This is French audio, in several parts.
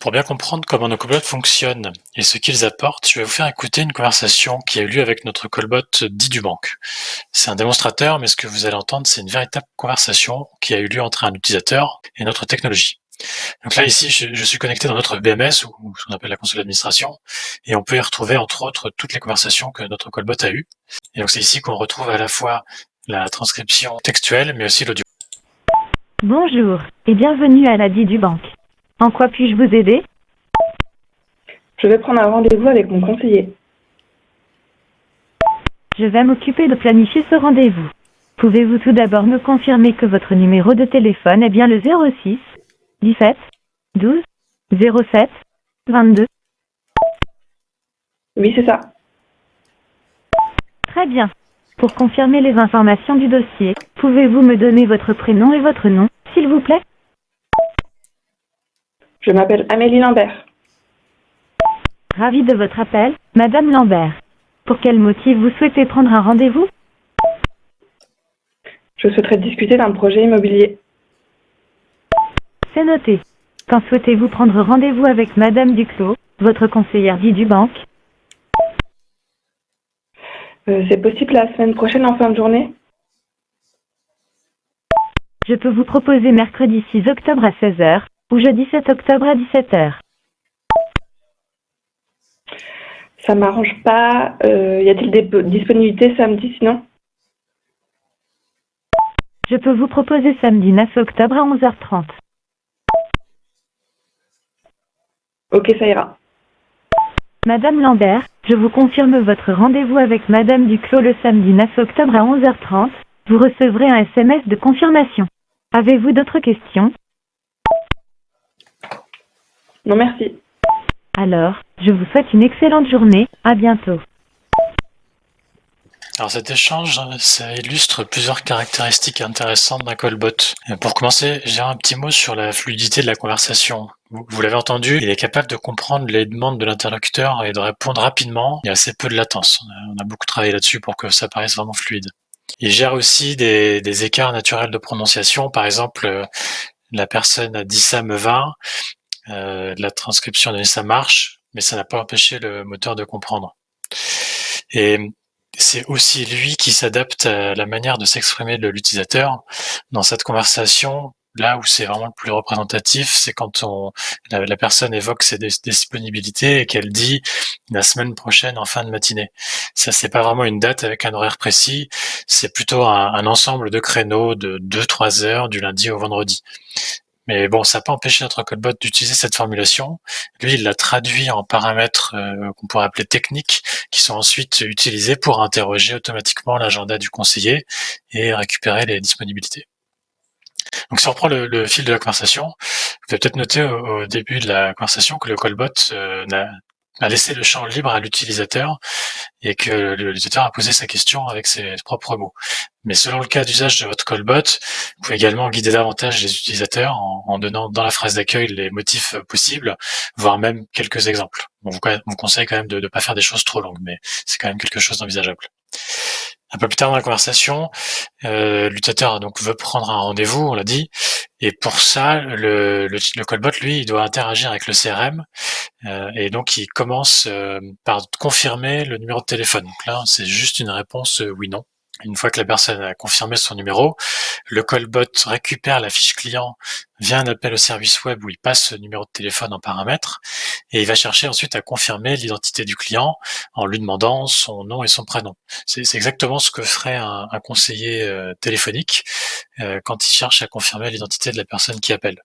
Pour bien comprendre comment nos callbots fonctionnent et ce qu'ils apportent, je vais vous faire écouter une conversation qui a eu lieu avec notre callbot dit du banque. C'est un démonstrateur, mais ce que vous allez entendre, c'est une véritable conversation qui a eu lieu entre un utilisateur et notre technologie. Donc là, ici, je suis connecté dans notre BMS, ou ce qu'on appelle la console d'administration, et on peut y retrouver, entre autres, toutes les conversations que notre callbot a eues. Et donc c'est ici qu'on retrouve à la fois la transcription textuelle, mais aussi l'audio. Bonjour et bienvenue à la du banque. En quoi puis-je vous aider? Je vais prendre un rendez-vous avec mon conseiller. Je vais m'occuper de planifier ce rendez-vous. Pouvez-vous tout d'abord me confirmer que votre numéro de téléphone est bien le 06 17 12 07 22? Oui, c'est ça. Très bien. Pour confirmer les informations du dossier, pouvez-vous me donner votre prénom et votre nom, s'il vous plaît? Je m'appelle Amélie Lambert. Ravie de votre appel, Madame Lambert. Pour quel motif vous souhaitez prendre un rendez-vous? Je souhaiterais discuter d'un projet immobilier. C'est noté. Quand souhaitez-vous prendre rendez-vous avec Madame Duclos, votre conseillère dit du banque? C'est possible la semaine prochaine en fin de journée? Je peux vous proposer mercredi 6 octobre à 16 h ou jeudi 7 octobre à 17 h. Ça m'arrange pas. Y a-t-il des disponibilités samedi sinon? Je peux vous proposer samedi 9 octobre à 11 h 30. Ok, ça ira. Madame Lambert, je vous confirme votre rendez-vous avec Madame Duclos le samedi 9 octobre à 11 h 30. Vous recevrez un SMS de confirmation. Avez-vous d'autres questions? Non, merci. Alors, je vous souhaite une excellente journée. À bientôt. Alors cet échange, ça illustre plusieurs caractéristiques intéressantes d'un callbot. Pour commencer, j'ai un petit mot sur la fluidité de la conversation. Vous l'avez entendu, il est capable de comprendre les demandes de l'interlocuteur et de répondre rapidement. Il y a assez peu de latence. On a beaucoup travaillé là-dessus pour que ça paraisse vraiment fluide. Il gère aussi des écarts naturels de prononciation. Par exemple, la personne a dit ça me va, la transcription a donné ça marche, mais ça n'a pas empêché le moteur de comprendre. Et c'est aussi lui qui s'adapte à la manière de s'exprimer de l'utilisateur. Dans cette conversation, là où c'est vraiment le plus représentatif, c'est quand la personne évoque ses disponibilités et qu'elle dit la semaine prochaine en fin de matinée. Ça, c'est pas vraiment une date avec un horaire précis, c'est plutôt un ensemble de créneaux de 2-3 heures du lundi au vendredi. Mais bon, ça n'a pas empêché notre callbot d'utiliser cette formulation. Lui, il l'a traduit en paramètres qu'on pourrait appeler techniques, qui sont ensuite utilisés pour interroger automatiquement l'agenda du conseiller et récupérer les disponibilités. Donc si on reprend le fil de la conversation, vous avez peut-être noté au début de la conversation que le callbot a laissé le champ libre à l'utilisateur et que l'utilisateur a posé sa question avec ses propres mots. Mais selon le cas d'usage de votre callbot, vous pouvez également guider davantage les utilisateurs en donnant dans la phrase d'accueil les motifs possibles, voire même quelques exemples. Bon, vous conseille quand même de ne pas faire des choses trop longues, mais c'est quand même quelque chose d'envisageable. Un peu plus tard dans la conversation, l'utilisateur donc veut prendre un rendez-vous, on l'a dit, et pour ça, le callbot, lui, il doit interagir avec le CRM, et donc il commence par confirmer le numéro de téléphone. Donc là, c'est juste une réponse oui/non. Une fois que la personne a confirmé son numéro, le callbot récupère la fiche client via un appel au service web où il passe ce numéro de téléphone en paramètres et il va chercher ensuite à confirmer l'identité du client en lui demandant son nom et son prénom. C'est exactement ce que ferait un conseiller téléphonique quand il cherche à confirmer l'identité de la personne qui appelle.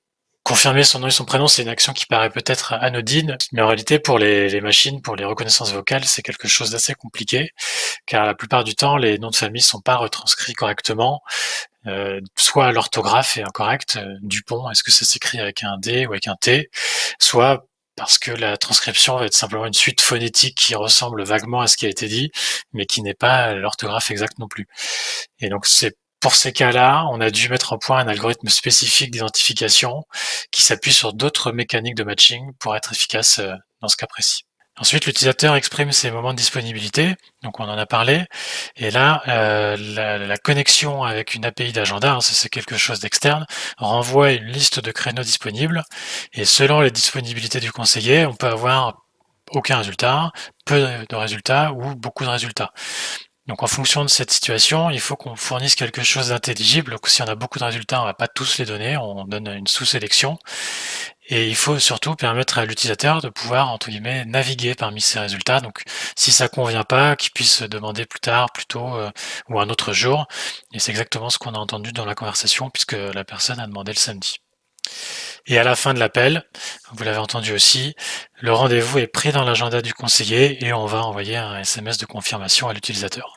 Confirmer son nom et son prénom, c'est une action qui paraît peut-être anodine, mais en réalité, pour les machines, pour les reconnaissances vocales, c'est quelque chose d'assez compliqué, car la plupart du temps, les noms de famille sont pas retranscrits correctement, soit l'orthographe est incorrecte, Dupont, est-ce que ça s'écrit avec un D ou avec un T, soit parce que la transcription va être simplement une suite phonétique qui ressemble vaguement à ce qui a été dit, mais qui n'est pas l'orthographe exacte non plus. Et donc c'est pour ces cas-là, on a dû mettre en point un algorithme spécifique d'identification qui s'appuie sur d'autres mécaniques de matching pour être efficace dans ce cas précis. Ensuite, l'utilisateur exprime ses moments de disponibilité, donc on en a parlé, et là, la connexion avec une API d'agenda, c'est quelque chose d'externe, renvoie une liste de créneaux disponibles, et selon les disponibilités du conseiller, on peut avoir aucun résultat, peu de résultats ou beaucoup de résultats. Donc en fonction de cette situation, il faut qu'on fournisse quelque chose d'intelligible. Si on a beaucoup de résultats, on ne va pas tous les donner, on donne une sous-sélection. Et il faut surtout permettre à l'utilisateur de pouvoir, entre guillemets, naviguer parmi ces résultats. Donc si ça convient pas, qu'il puisse demander plus tard, plus tôt, ou un autre jour. Et c'est exactement ce qu'on a entendu dans la conversation, puisque la personne a demandé le samedi. Et à la fin de l'appel, vous l'avez entendu aussi, le rendez-vous est pris dans l'agenda du conseiller et on va envoyer un SMS de confirmation à l'utilisateur.